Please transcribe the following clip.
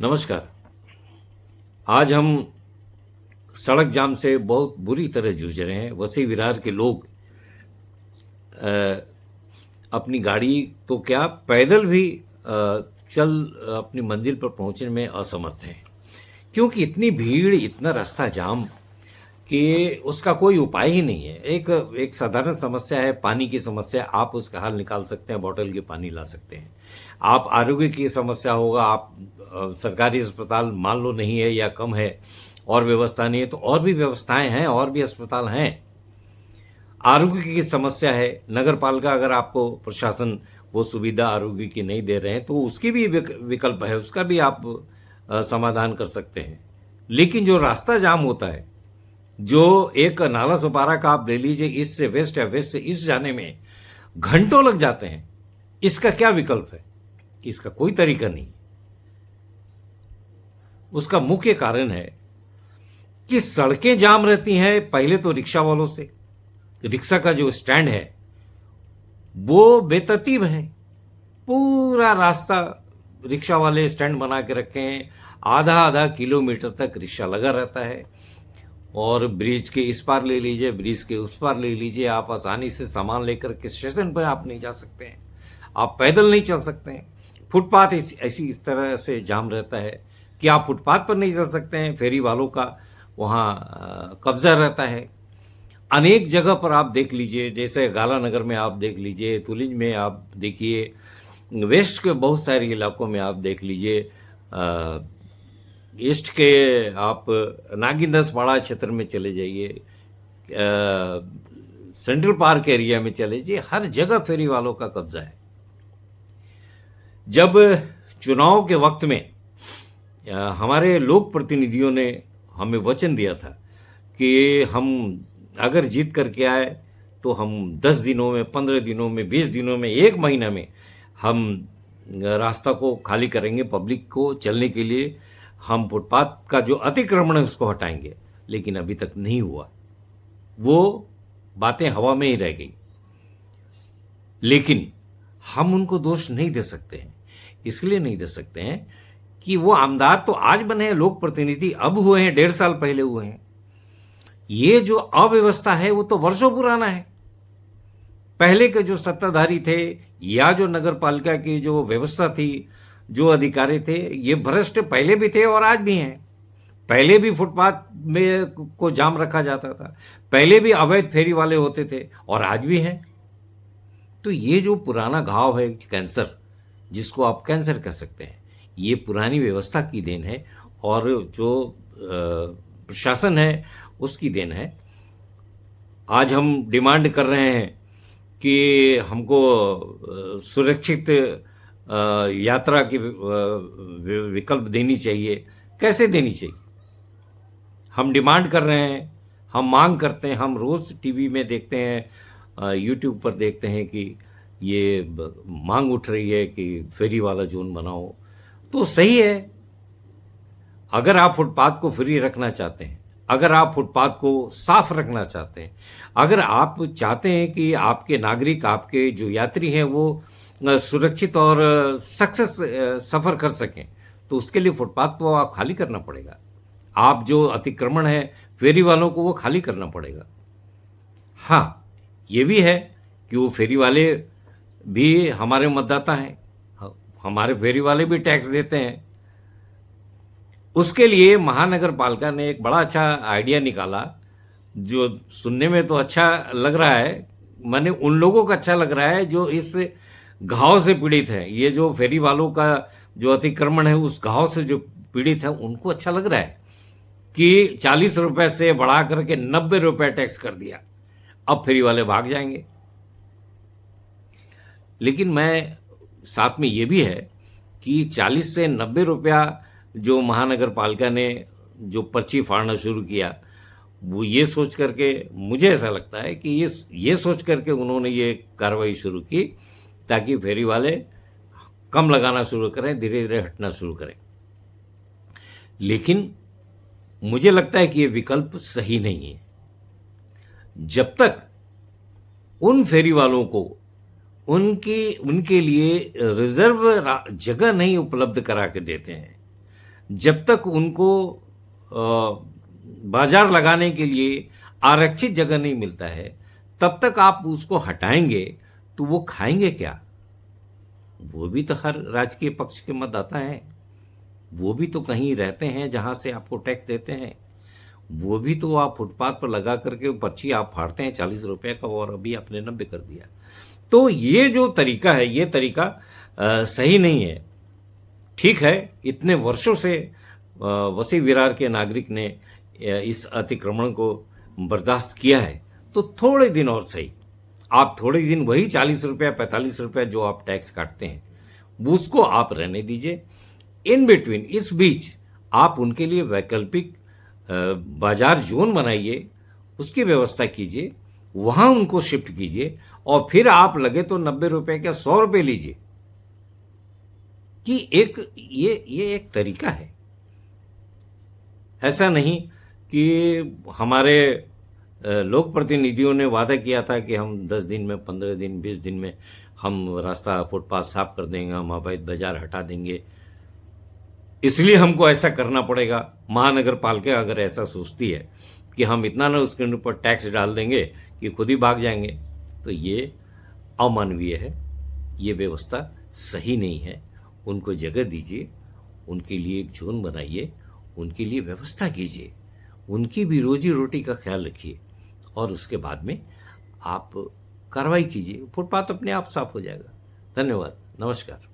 नमस्कार। आज हम सड़क जाम से बहुत बुरी तरह जूझ रहे हैं। वसई विरार के लोग अपनी गाड़ी तो क्या पैदल भी चल अपनी मंजिल पर पहुंचने में असमर्थ हैं, क्योंकि इतनी भीड़, इतना रास्ता जाम कि उसका कोई उपाय ही नहीं है। एक साधारण समस्या है, पानी की समस्या। आप उसका हल निकाल सकते हैं, बॉटल के पानी ला सकते हैं। आप आरोग्य की समस्या होगा, आप सरकारी अस्पताल मान लो नहीं है या कम है और व्यवस्था नहीं है, तो और भी व्यवस्थाएं हैं, और भी अस्पताल हैं। आरोग्य की समस्या है, नगर पालिका अगर आपको प्रशासन वो सुविधा आरोग्य की नहीं दे रहे हैं तो उसकी भी विकल्प है, उसका भी आप समाधान कर सकते हैं। लेकिन जो रास्ता जाम होता है, जो एक नाला सुपारा का आप ले लीजिए, ईस्ट से वेस्ट या वेस्ट से ईस्ट जाने में घंटों लग जाते हैं, इसका क्या विकल्प है? इसका कोई तरीका नहीं। उसका मुख्य कारण है कि सड़कें जाम रहती हैं। पहले तो रिक्शा वालों से, रिक्शा का जो स्टैंड है वो बेतरतीब है। पूरा रास्ता रिक्शा वाले स्टैंड बना के रखे हैं, आधा आधा किलोमीटर तक रिक्शा लगा रहता है। और ब्रिज के इस पार ले लीजिए, ब्रिज के उस पार ले लीजिए, आप आसानी से सामान लेकर के स्टेशन पर आप नहीं जा सकते हैं, आप पैदल नहीं चल सकते हैं। फुटपाथ ऐसी इस तरह से जाम रहता है कि आप फुटपाथ पर नहीं चल सकते हैं, फेरी वालों का वहाँ कब्जा रहता है। अनेक जगह पर आप देख लीजिए, जैसे गाला नगर में आप देख लीजिए, तुलिंज में आप देखिए, वेस्ट के बहुत सारे इलाकों में आप देख लीजिए, ईस्ट के आप नागिंदसपाड़ा क्षेत्र में चले जाइए, सेंट्रल पार्क एरिया में चले जाइए, हर जगह फेरी वालों का कब्जा है। जब चुनाव के वक्त में हमारे लोक प्रतिनिधियों ने हमें वचन दिया था कि हम अगर जीत करके आए तो हम 10 दिनों में, 15 दिनों में, 20 दिनों में, 1 महीना में हम रास्ता को खाली करेंगे, पब्लिक को चलने के लिए हम फुटपाथ का जो अतिक्रमण है उसको हटाएंगे। लेकिन अभी तक नहीं हुआ, वो बातें हवा में ही रह गई। लेकिन हम उनको दोष नहीं दे सकते हैं। इसलिए नहीं दे सकते हैं कि वो आमदार तो आज बने हैं, लोक प्रतिनिधि अब हुए हैं, 1.5 साल पहले हुए हैं। ये जो अव्यवस्था है वो तो वर्षों पुराना है। पहले के जो सत्ताधारी थे या जो नगर पालिका की जो व्यवस्था थी, जो अधिकारी थे, ये भ्रष्ट पहले भी थे और आज भी हैं। पहले भी फुटपाथ में को जाम रखा जाता था, पहले भी अवैध फेरी वाले होते थे और आज भी हैं। तो ये जो पुराना घाव है, कैंसर, जिसको आप कैंसर कह सकते हैं, ये पुरानी व्यवस्था की देन है और जो प्रशासन है उसकी देन है। आज हम डिमांड कर रहे हैं कि हमको सुरक्षित यात्रा की विकल्प देनी चाहिए। कैसे देनी चाहिए? हम डिमांड कर रहे हैं, हम मांग करते हैं। हम रोज़ टीवी में देखते हैं, यूट्यूब पर देखते हैं कि ये मांग उठ रही है कि फेरी वाला जोन बनाओ। तो सही है, अगर आप फुटपाथ को फ्री रखना चाहते हैं, अगर आप फुटपाथ को साफ रखना चाहते हैं, अगर आप चाहते हैं कि आपके नागरिक, आपके जो यात्री हैं वो सुरक्षित और सक्सेस सफ़र कर सकें, तो उसके लिए फुटपाथ को आप खाली करना पड़ेगा। आप जो अतिक्रमण है फेरी वालों को वो खाली करना पड़ेगा। हाँ, ये भी है कि वो फेरी वाले भी हमारे मतदाता हैं, हमारे फेरी वाले भी टैक्स देते हैं। उसके लिए महानगर पालिका ने एक बड़ा अच्छा आइडिया निकाला, जो सुनने में तो अच्छा लग रहा है, माने उन लोगों का अच्छा लग रहा है जो इस घाव से पीड़ित है। ये जो फेरी वालों का जो अतिक्रमण है उस घाव से जो पीड़ित है उनको अच्छा लग रहा है कि 40 रुपए से बढ़ा करके 90 रुपए टैक्स कर दिया, अब फेरी वाले भाग जाएंगे। लेकिन मैं साथ में ये भी है कि 40 से 90 रुपया जो महानगर पालिका ने जो पर्ची फाड़ना शुरू किया, वो ये सोच करके, मुझे ऐसा लगता है कि ये सोच करके उन्होंने ये कार्रवाई शुरू की ताकि फेरी वाले कम लगाना शुरू करें, धीरे धीरे हटना शुरू करें। लेकिन मुझे लगता है कि ये विकल्प सही नहीं है। जब तक उन फेरी वालों को उनके लिए रिजर्व जगह नहीं उपलब्ध करा के देते हैं, जब तक उनको बाजार लगाने के लिए आरक्षित जगह नहीं मिलता है, तब तक आप उसको हटाएंगे तो वो खाएंगे क्या? वो भी तो हर राजकीय पक्ष के मतदाता हैं, वो भी तो कहीं रहते हैं जहां से आपको टैक्स देते हैं, वो भी तो आप फुटपाथ पर लगा करके पर्ची आप फाड़ते हैं 40 रुपए का, और अभी आपने 90 कर दिया। तो ये जो तरीका है, ये तरीका सही नहीं है। ठीक है, इतने वर्षों से वसी विरार के नागरिक ने इस अतिक्रमण को बर्दाश्त किया है, तो थोड़े दिन और सही, आप थोड़े दिन वही 40 रुपया 45 रुपया जो आप टैक्स काटते हैं उसको आप रहने दीजिए। इन बिटवीन, इस बीच आप उनके लिए वैकल्पिक बाजार जोन बनाइए, उसकी व्यवस्था कीजिए, वहां उनको शिफ्ट कीजिए, और फिर आप लगे तो 90 रुपए क्या 100 रुपए लीजिए। कि ये एक तरीका है। ऐसा नहीं कि हमारे लोक प्रतिनिधियों ने वादा किया था कि हम 10 दिन में, 15 दिन, 20 दिन में हम रास्ता फुटपाथ साफ कर देंगे, हम अवैध बाजार हटा देंगे, इसलिए हमको ऐसा करना पड़ेगा। महानगर पालिका अगर ऐसा सोचती है कि हम इतना ना उसके ऊपर टैक्स डाल देंगे कि खुद ही भाग जाएंगे, तो ये अमानवीय है, ये व्यवस्था सही नहीं है। उनको जगह दीजिए, उनके लिए एक जोन बनाइए, उनके लिए व्यवस्था कीजिए, उनकी भी रोजी रोटी का ख्याल रखिए, और उसके बाद में आप कार्रवाई कीजिए, फुटपाथ अपने आप साफ हो जाएगा। धन्यवाद, नमस्कार।